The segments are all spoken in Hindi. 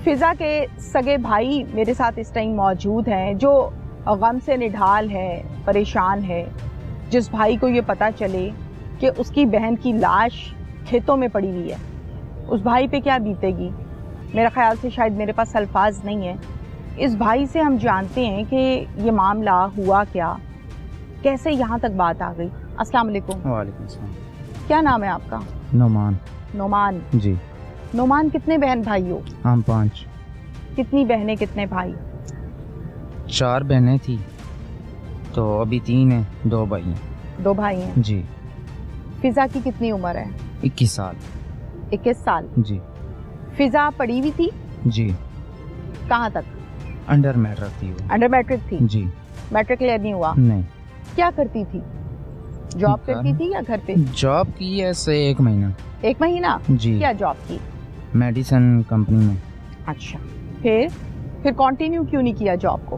फिजा के सगे भाई मेरे साथ इस टाइम मौजूद हैं जो गम से निढाल है, परेशान है। जिस भाई को ये पता चले कि उसकी बहन की लाश खेतों में पड़ी हुई है, उस भाई पे क्या बीतेगी। मेरा ख्याल से शायद मेरे पास अल्फाज नहीं है। इस भाई से हम जानते हैं कि ये मामला हुआ क्या, कैसे यहाँ तक बात आ गई। अस्सलाम वालेकुम। वालेकुम सलाम। क्या नाम है आपका? नोमान। नोमान जी। नोमान, कितने बहन भाई हो? हम 5। कितनी बहनें कितने भाई? 4 बहनें थी तो अभी 3 हैं, 2 भाई हैं। 2 भाई हैं जी। फिजा की कितनी उम्र है? 21 साल। 21 साल। जी। फिजा पढ़ी हुई थी? जी। कहाँ तक? अंडर मैट्रिक थी वो। अंडर मैट्रिक थी? जी। मैट्रिक क्लियर नहीं हुआ? नहीं। क्या करती थी? जॉब करती थी या घर पे? जॉब की है से 1 महीना। 1 महीना? जी। क्या जॉब की? मेडिसिन कंपनी में। अच्छा, फिर कंटिन्यू क्यों नहीं किया जॉब को?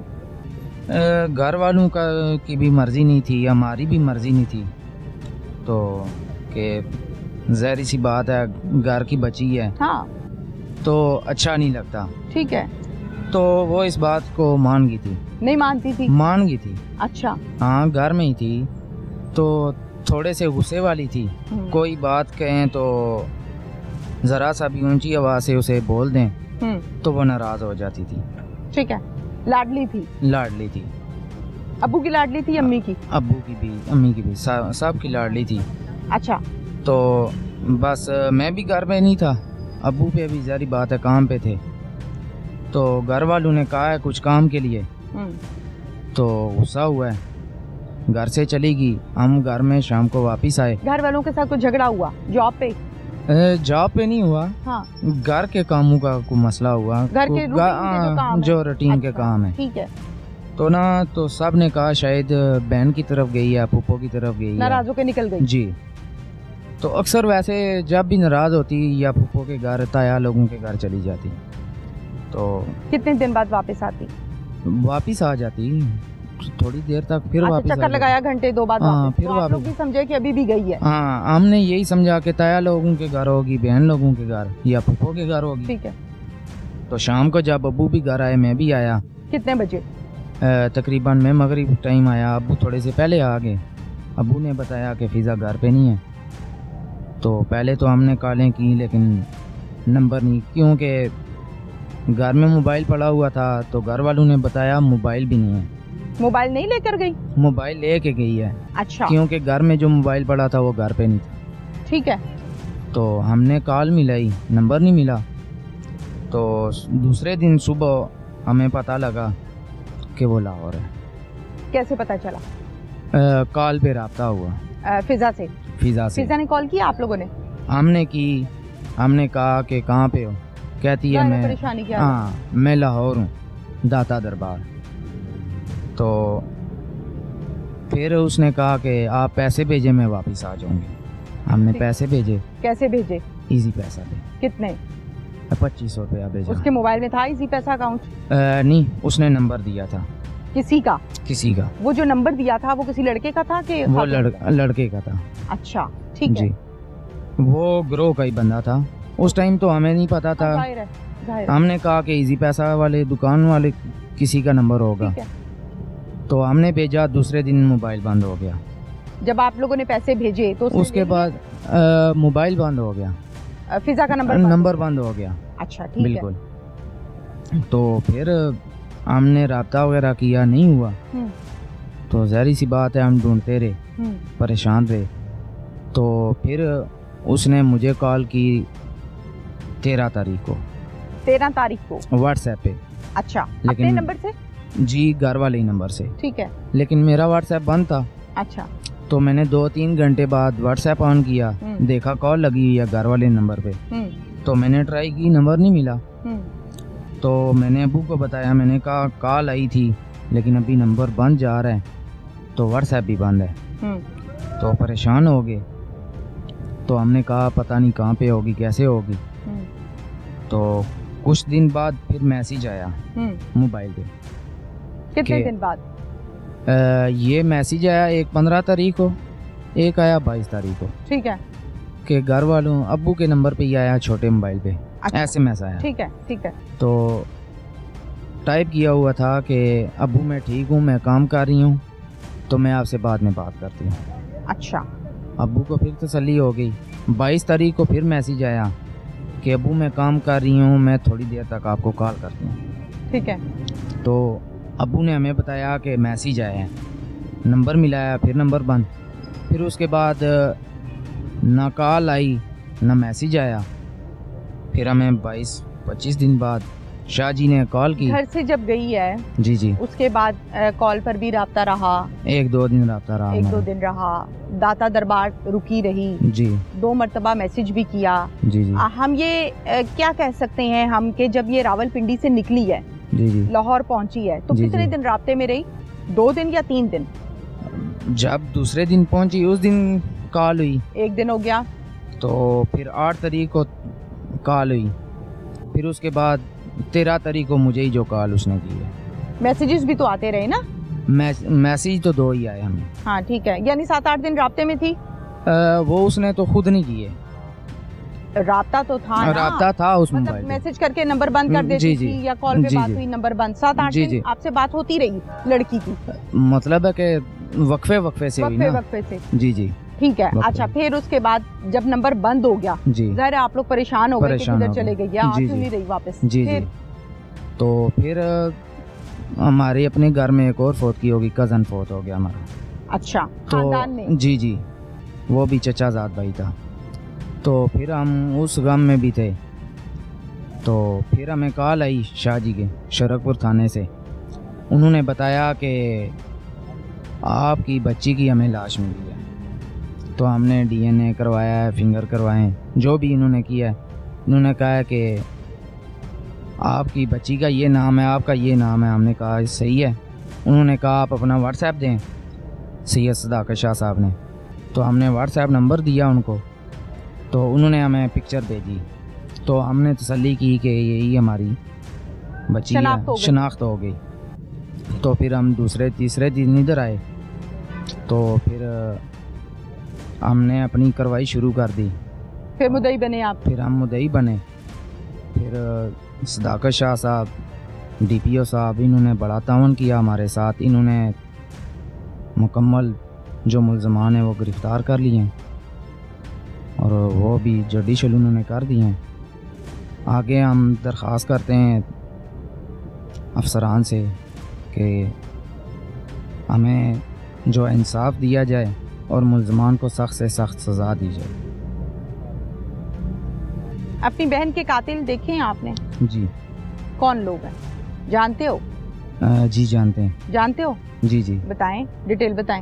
घर वालों की भी मर्जी नहीं थी, हमारी भी मर्जी नहीं थी। तो कि ज़ाहिर सी बात है, घर की बच्ची है। हाँ। तो अच्छा नहीं लगता। ठीक है। तो वो इस बात को मान गई थी। नहीं मानती थी? मान गई थी। अच्छा। हाँ, घर में ही थी तो थोड़े से गुस्से वाली थी। कोई बात कहें तो जरा सा भी ऊंची आवाज से उसे बोल दें तो वो नाराज हो जाती थी। ठीक है। लाडली थी? लाडली थी। अब्बू की लाडली थी, अम्मी की? अब्बू की भी, अम्मी की भी, सब की लाडली थी। अच्छा। तो बस मैं भी घर में नहीं था, अब्बू पे भी जारी बात है काम पे थे। तो घर वालों ने कहा है कुछ काम के लिए, तो गुस्सा हुआ है, घर से चली गई। हम घर में शाम को वापस आए। घर वालों के साथ कुछ झगड़ा हुआ जॉब पे? जॉब पे नहीं हुआ। हाँ। घर के कामों का कोई मसला हुआ, घर के जो रूटीन के काम है। ठीक है। तो ना तो सब ने कहा शायद बहन की तरफ गई है, पुप्पो की तरफ गई है, नाराज होकर निकल गई। जी। तो अक्सर वैसे जब भी नाराज होती या पुप्पो के घर, ताया लोगों के घर चली जाती। तो कितने दिन बाद वापस आती? वापस आ जाती थोड़ी देर तक, फिर वापस चक्कर लगाया घंटे 2 बाद वापस। फिर तो आप लोग भी समझे कि अभी भी गई है? हाँ, हमने यही समझा कि ताया लोगों के घर होगी, बहन लोगों के घर या पुप्पो के घर होगी। ठीक है। तो शाम को जब अब्बू भी घर आए, मैं भी आया। कितने बजे? तकरीबन मैं मगरिब टाइम आया, अब्बू थोड़े से पहले आ गए। अब्बू ने बताया कि फिजा घर पे नहीं है। तो पहले तो हमने कॉलें की लेकिन नंबर नहीं, क्योंकि घर में मोबाइल पड़ा हुआ था। तो घर वालों ने बताया मोबाइल भी नहीं है। मोबाइल नहीं लेकर गई? मोबाइल लेके गई है। अच्छा। क्योंकि घर में जो मोबाइल पड़ा था वो घर पे नहीं था। ठीक है। तो हमने कॉल मिलाई, नंबर नहीं मिला। तो दूसरे दिन सुबह हमें पता लगा कि वो लाहौर है। कैसे पता चला? कॉल पे रब्ता हुआ फिजा से। फिजा ने कॉल किया आप लोगों ने? हमने की। हमने कहा कि कहाँ पे हो? कहती है मैं परेशानी क्या? हाँ, मैं लाहौर हूँ, दाता दरबार। तो फिर उसने कहा कि आप पैसे भेजे, मैं वापस आ जाऊंगी। हमने पैसे भेजे। कैसे भेजे? इजी पैसा पे। कितने? 2500 रुपया भेजा। उसके मोबाइल में था इजी पैसा अकाउंट? नहीं, उसने नंबर दिया था। किसी का? किसी का। वो जो नंबर दिया था वो किसी लड़के का था कि? वो लड़के का था। अच्छा, ठीक है। वो ग्रोह का ही बंदा था। उस टाइम तो हमें नहीं पता था। जाहिर है। हमने कहा कि इजी पैसा वाले दुकान वाले किसी का नंबर होगा। तो हमने भेजा, दूसरे दिन मोबाइल बंद हो गया। जब आप लोगों ने पैसे भेजे तो उसके बाद मोबाइल बंद हो गया, फिजा का नंबर बंद हो गया। अच्छा, ठीक बिल्कुल। तो फिर हमने रब्ता वगैरह किया, नहीं हुआ। तो ज़ाहिर सी बात है हम ढूंढते रहे, परेशान रहे। तो फिर उसने मुझे कॉल की 13 तारीख को। 13 तारीख को व्हाट्सएप पे। अच्छा, लेकिन अपने नंबर से? जी, घर वाले ही नंबर से। ठीक है। लेकिन मेरा व्हाट्सएप बंद था। अच्छा। तो मैंने 2-3 घंटे बाद व्हाट्सएप ऑन किया, देखा कॉल लगी हुई है घर वाले नंबर पे। तो मैंने ट्राई की, नंबर नहीं मिला। तो मैंने अब्बू को बताया, मैंने कहा कॉल आई थी लेकिन अभी नंबर बंद जा रहा है, तो व्हाट्सएप भी बंद है। तो परेशान हो गए। तो हमने कहा पता नहीं कहाँ पे होगी, कैसे होगी। तो कुछ दिन बाद फिर मैसेज आया मोबाइल पे। कितने दिन बाद? ये मैसेज आया, एक 15 तारीख को, एक आया 22 तारीख को। ठीक है। कि घर वालों अब्बू के नंबर पे ही आया, छोटे मोबाइल पे। अच्छा, SMS आया। ठीक है, ठीक है। तो टाइप किया हुआ था कि अबू मैं ठीक हूँ, मैं काम कर रही हूँ, तो मैं आपसे बाद में बात करती हूँ। अच्छा। अबू को फिर तसल्ली हो गई। 22 तारीख को फिर मैसेज आया कि अबू मैं काम कर रही हूँ, मैं थोड़ी देर तक आपको कॉल करती हूँ। ठीक है। तो अबू ने हमें बताया कि मैसेज आया है, नंबर मिलाया, फिर नंबर बंद। फिर उसके बाद ना कॉल आई ना मैसेज आया। फिर हमें 22-25 दिन बाद शाह जी ने कॉल की। घर से जब गई है जी जी, उसके बाद कॉल पर भी राब्ता रहा, 1-2 दिन राब्ता रहा, 1-2 दिन रहा, दाता दरबार रुकी रही जी, 2 मरतबा मैसेज भी किया। जी जी, हम ये क्या कह सकते हैं हम कि जब ये रावलपिंडी से निकली है, जी जी, लाहौर पहुंची है, तो जी, कितने जी। दिन राब्ते में रही? 2 दिन या 3 दिन? जब दूसरे दिन पहुंची उस दिन कॉल हुई। 1 दिन हो गया। तो फिर 8 तारीख को कॉल हुई। फिर उसके बाद 13 तारीख को मुझे ही जो कॉल उसने की है। मैसेजेस भी तो आते रहे ना? मैसेज तो 2 ही आए हमें। हाँ ठीक है, यानी 7-8 दिन राब्ते में थी। वो उसने तो खुद नहीं किए, राब्ता तो था ना? राब्ता था उस मतलब मोबाइल पे। मैसेज करके नंबर बंद कर देती जी, जी। थी या कॉल पे जी, बात जी। हुई नंबर बंद। 7-8 जी, दिन जी। आपसे बात होती रही लड़की की? मतलब है कि वक्फे से हुई वक्फे ना। वक्फे से। जी जी, ठीक है। वक्फे। अच्छा, फिर उसके बाद जब नंबर बंद हो गया, जी ज़ाहिर है आप लोग परेशान हो गए कि परेशान किधर हो चले गए। गई या आ जी, क्यों जी। नहीं रही वापस? जी फिर जी। तो फिर हमारे अपने घर में एक और फौत की होगी, कज़न फौत हो गया हमारा। अच्छा, तो खानदान में? जी जी, वो भी चचाजाद भाई था। तो फिर हम उस गम में भी थे। तो फिर हमें कॉल आई शाह जी के शरकपुर थाने से। उन्होंने बताया कि आपकी बच्ची की हमें लाश मिली है। तो हमने DNA करवाया है, फिंगर करवाए, जो भी इन्होंने किया है। इन्होंने कहा है कि आपकी बच्ची का ये नाम है, आपका ये नाम है। हमने कहा सही है। उन्होंने कहा आप अपना व्हाट्सएप दें, सैयद सदाकत शाह साहब ने। तो हमने व्हाट्सएप नंबर दिया उनको, तो उन्होंने हमें पिक्चर भेजी। तो हमने तसल्ली की कि यही हमारी बच्ची है, शनाख्त हो गई। तो फिर हम दूसरे तीसरे दिन इधर आए, तो फिर हमने अपनी कार्रवाई शुरू कर दी। फिर मुद्दई बने आप? फिर हम मुद्दई बने। फिर सदाकत शाह साहब, DPO साहब, इन्होंने बड़ा तावन किया हमारे साथ। इन्होंने मुकम्मल जो मुल्ज़मान हैं वो गिरफ़्तार कर लिए हैं और वो भी जुडिशल उन्होंने कर दिए हैं। आगे हम दरख्वास्त करते हैं अफसरान से कि हमें जो इंसाफ दिया जाए और मुल्ज़मान को सख्त से सख्त सज़ा दी जाए। अपनी बहन के कातिल देखे हैं आपने? जी। कौन लोग हैं, जानते हो? जी जानते हैं। जानते हो? जी जी। बताएं, डिटेल बताएं।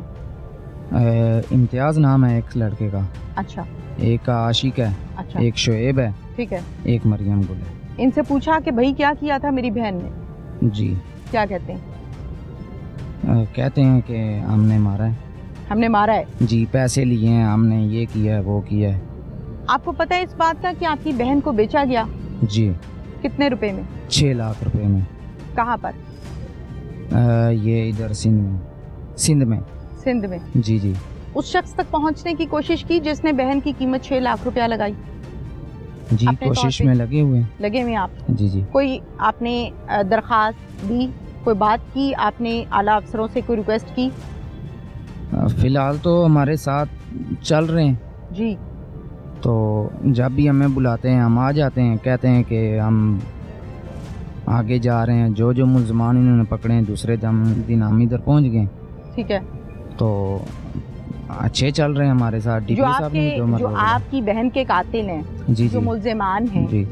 इम्तियाज़ नाम है एक लड़के का। अच्छा। एक का आशिक है। अच्छा। एक शुएब है। ठीक है। एक मरियम गुल है। इनसे पूछा कि भाई क्या किया था मेरी बहन ने? जी। क्या कहते हैं? कहते हैं कि हमने मारा है। हमने मारा है? जी, पैसे लिए हैं हमने, ये किया है वो किया है। आपको पता है इस बात का कि आपकी बहन को बेचा गया? जी। कितने रुपए में? 6 लाख रुपए में। कहाँ पर? ये इधर सिंध में। सिंध में? सिंध में। जी जी। उस शख्स तक पहुंचने की कोशिश की जिसने बहन की कीमत 6 लाख रुपया लगाई? जी, कोशिश में लगे हुए आप? जी जी। कोई आपने दरखास्त दी, कोई बात की आपने, आला अफसरों से कोई रिक्वेस्ट की? फिलहाल तो हमारे साथ चल रहे हैं जी। तो जब भी हमें बुलाते हैं हम आ जाते हैं, कहते हैं कि हम आगे जा रहे हैं। जो जो मुल्ज़मान इन्होंने पकड़े हैं दूसरे दिन हम इधर पहुंच गए। ठीक है। तो अच्छे चल रहे हैं हमारे साथ। जो आपकी बहन के कातिल हैं, जी, जो मुल्ज़मान हैं, जी,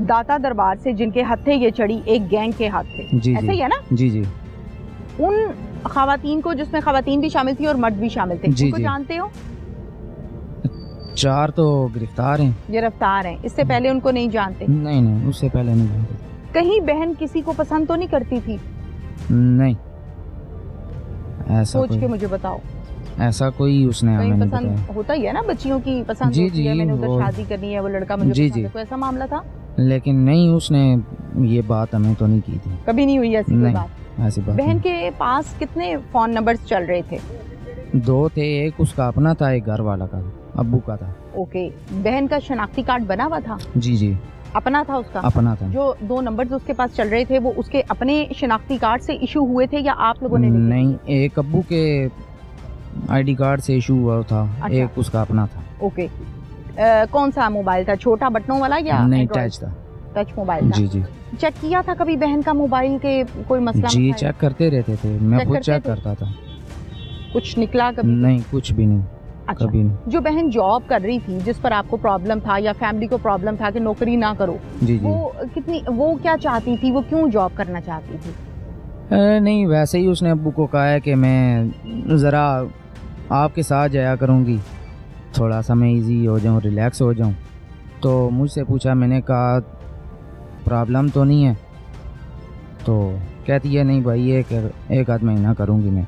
दाता दरबार से जिनके हत्थे ये चढ़ी, एक गैंग के हाथ थे, जी, ऐसा ही है ना? जी जी। उन खवातीन को, जिसमें खवातीन भी शामिल थी और मर्द भी शामिल थे, उनको जानते हो? 4 तो गिरफ्तार हैं। इससे पहले उनको नहीं जानते? नहीं, उससे पहले नहीं जानते। कहीं बहन किसी को पसंद तो नहीं करती थी? नहीं, ऐसा सोच के मुझे बताओ। ऐसा कोई उसने हमें नहीं बताया। पसंद होता ही है ना, बच्चियों की पसंद होती है, मैंने उधर शादी करनी है, वो लड़का मुझे पसंद है, कोई ऐसा मामला था? लेकिन नहीं, उसने ये बात हमें तो नहीं की थी। कभी नहीं हुई ऐसी कोई बात? ऐसी बात। बहन के पास कितने फोन नंबर्स चल रहे थे? 2 थे, एक उसका अपना था, एक घर वाला का, अब्बू का था। ओके। बहन का शनाख्ती कार्ड बना हुआ था? जी जी। अपना था उसका? अपना था। जो 2 नंबर उसके पास चल रहे थे वो उसके अपने शिनाख्ती कार्ड से इशू हुए थे या आप लोगों ने? नहीं, एक अब्बू के आईडी कार्ड से इशू हुआ था। अच्छा। एक उसका अपना था। ओके। कौन सा मोबाइल था, छोटा बटनों वाला या? नहीं, टच था। टच मोबाइल था। जी जी। चेक किया था कभी बहन का मोबाइल के कोई मसला? जी चेक करते रहते थे, मैं खुद चेक करता था। कुछ निकला कभी? नहीं, कुछ भी नहीं। अच्छा। कभी नहीं। जो बहन जॉब कर रही थी जिस पर आपको प्रॉब्लम था या फैमिली को प्रॉब्लम था कि नौकरी ना करो, जी वो क्या चाहती थी, वो क्यों जॉब करना चाहती थी? नहीं, वैसे ही उसने अब्बू को कहा है कि मैं ज़रा आपके साथ जाया करूँगी, थोड़ा सा मैं इजी हो जाऊँ, रिलैक्स हो जाऊँ। तो मुझसे पूछा, मैंने कहा प्रॉब्लम तो नहीं है, तो कहती है नहीं भाई एक आध महीना करूँगी मैं।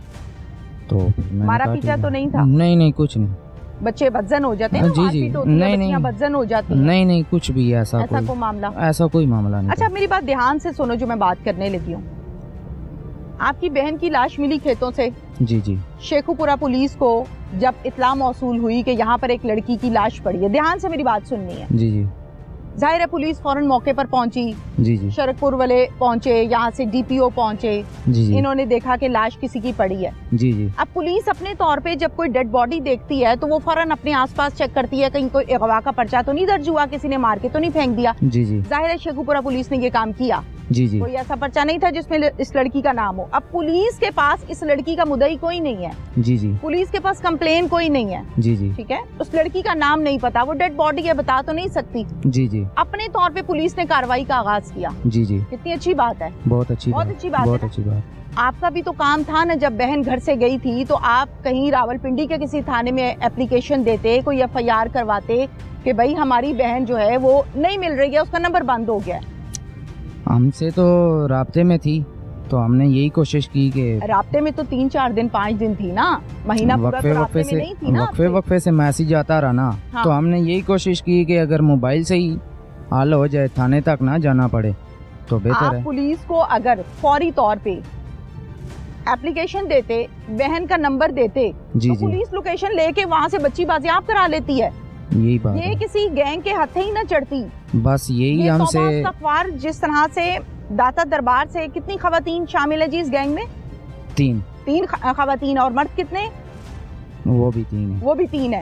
तो मारा पीटा तो नहीं था? नहीं, कुछ नहीं। बच्चे बदजन हो जाते हैं? जी, नहीं, बदजन हो जाती हैं? नहीं, कुछ भी ऐसा कोई मामला नहीं। अच्छा, मेरी बात ध्यान से सुनो जो मैं बात करने लगी हूँ। आपकी बहन की लाश मिली खेतों से। जी। शेखुपुरा पुलिस को जब इत्ला मौसूल हुई कि यहाँ पर एक लड़की की लाश पड़ी है, ध्यान से मेरी बात सुननी है। जी। जाहिर है पुलिस फौरन मौके पर पहुंची। जी। शरकपुर वाले पहुंचे, यहाँ से डीपीओ पहुंचे। जी। इन्होंने देखा कि लाश किसी की पड़ी है। जी। अब पुलिस अपने तौर पे जब कोई डेड बॉडी देखती है तो वो फौरन अपने आसपास चेक करती है कहीं कोई अगवा का पर्चा तो नहीं दर्ज हुआ, किसी ने मार के तो नहीं फेंक दिया। जी। जाहिर है शेखुपुरा पुलिस ने ये काम किया। जी। कोई ऐसा पर्चा नहीं था जिसमें इस लड़की का नाम हो। अब पुलिस के पास इस लड़की का मुद्दई कोई नहीं है। जी। पुलिस के पास कंप्लेन कोई नहीं है। जी। ठीक है, उस लड़की का नाम नहीं पता, वो डेड बॉडी है, बता तो नहीं सकती। जी। अपने तौर पे पुलिस ने कार्रवाई का आगाज किया। जी। कितनी अच्छी बात है। बहुत अच्छी बात। आपका भी तो काम था ना, जब बहन घर से गई थी तो आप कहीं रावलपिंडी के किसी थाने में एप्लीकेशन देते, कोई FIR करवाते कि भाई हमारी बहन जो है वो नहीं मिल रही है, उसका नंबर बंद हो गया। हमसे तो राब्ते में थी, तो हमने यही कोशिश की कि राब्ते में तो 3-4 दिन 5 दिन थी ना, महीना पूरा तो राब्ते में नहीं थी ना। वक्फे से मैसेज आता रहा ना। हाँ। तो हमने यही कोशिश की कि अगर मोबाइल से ही हल हो जाए, थाने तक ना जाना पड़े तो बेहतर है। पुलिस को अगर फौरी तौर पे एप्लीकेशन देते, बहन का नंबर देते, तो पुलिस लोकेशन लेके वहाँ से बच्ची बाजियाब करा लेती है। यही बात ये किसी गैंग के हाथ ही न चढ़ती। बस यही हमसे जिस तरह से दाता दरबार से कितनी खवातीन शामिल है जी इस गैंग में? 3 खवातीन। और मर्द कितने? वो भी 3 है।